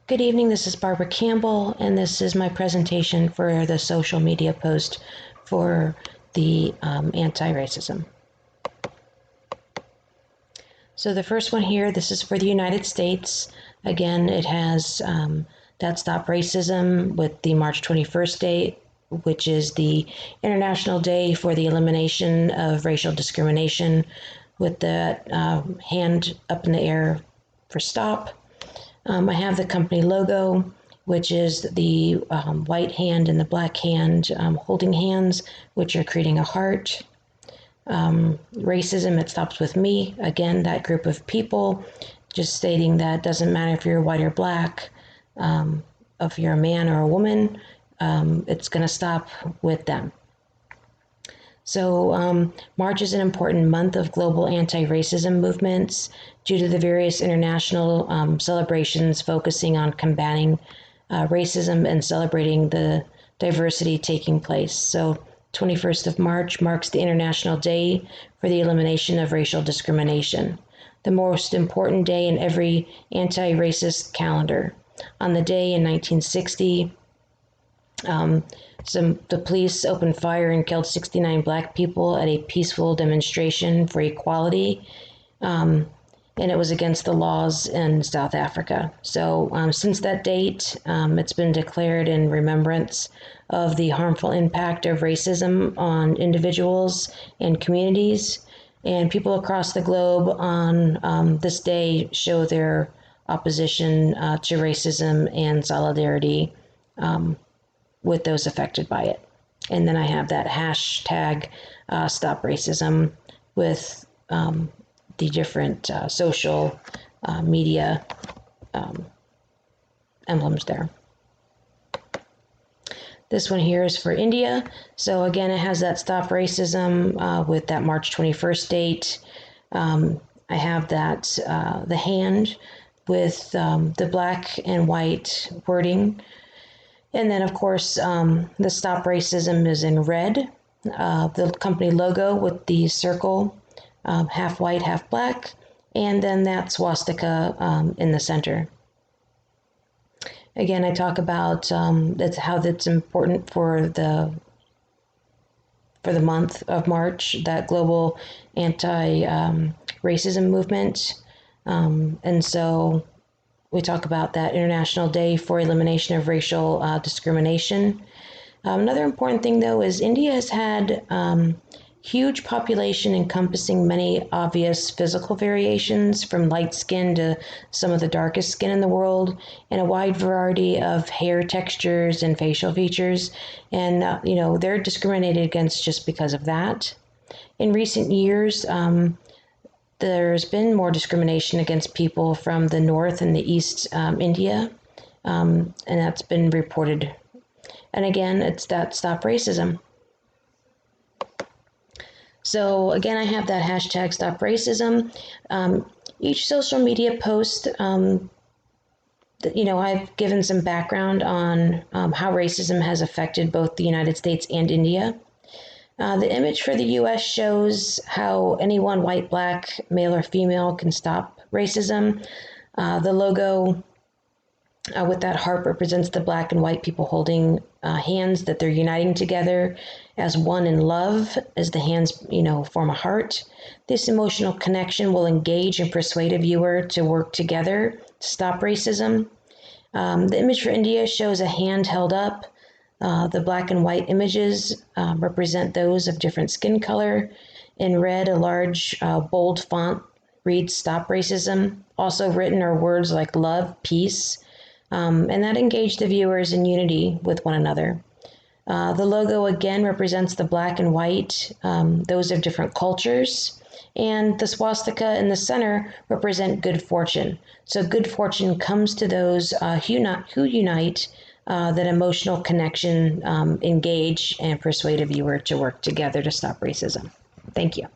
Good evening, this is Barbara Campbell, and this is my presentation for the social media post for the anti-racism. So the first one here, this is for the United States. Again, it has that Stop Racism with the March 21st date, which is the International Day for the Elimination of Racial Discrimination, with the hand up in the air for stop. I have the company logo, which is the white hand and the black hand holding hands, which are creating a heart. Racism, it stops with me. Again, that group of people, just stating that it doesn't matter if you're white or black, if you're a man or a woman, it's going to stop with them. So March is an important month of global anti-racism movements due to the various international celebrations focusing on combating racism and celebrating the diversity taking place. So 21st of March marks the International Day for the Elimination of Racial Discrimination, the most important day in every anti-racist calendar. On the day in 1960, the police opened fire and killed 69 black people at a peaceful demonstration for equality, and it was against the laws in South Africa. So since that date, it's been declared in remembrance of the harmful impact of racism on individuals and communities, and people across the globe on this day show their opposition to racism and solidarity with those affected by it. And then I have that hashtag Stop Racism with the different social media emblems there. This one here is for India. So again, it has that Stop Racism with that March 21st date. I have that the hand with the black and white wording. And then, of course, the Stop Racism is in red. The company logo with the circle, half white, half black, and then that swastika in the center. Again, I talk about how that's important for the month of March, that global anti-racism movement, and so we talk about that International Day for Elimination of Racial Discrimination. Another important thing, though, is India has had huge population encompassing many obvious physical variations, from light skin to some of the darkest skin in the world, and a wide variety of hair textures and facial features. And, they're discriminated against just because of that. In recent years, there's been more discrimination against people from the North and the East India, and that's been reported. And again, it's that Stop Racism. So again, I have that hashtag Stop Racism. Each social media post, I've given some background on how racism has affected both the United States and India. The image for the U.S. shows how anyone, white, black, male, or female, can stop racism. The logo with that heart represents the black and white people holding hands, that they're uniting together as one in love, as the hands, form a heart. This emotional connection will engage and persuade a viewer to work together to stop racism. The image for India shows a hand held up. The black and white images represent those of different skin color. In red, a large, bold font reads Stop Racism. Also written are words like love, peace, and that engage the viewers in unity with one another. The logo again represents the black and white, those of different cultures. And the swastika in the center represent good fortune. So good fortune comes to those who unite, that emotional connection, engage and persuade a viewer to work together to stop racism. Thank you.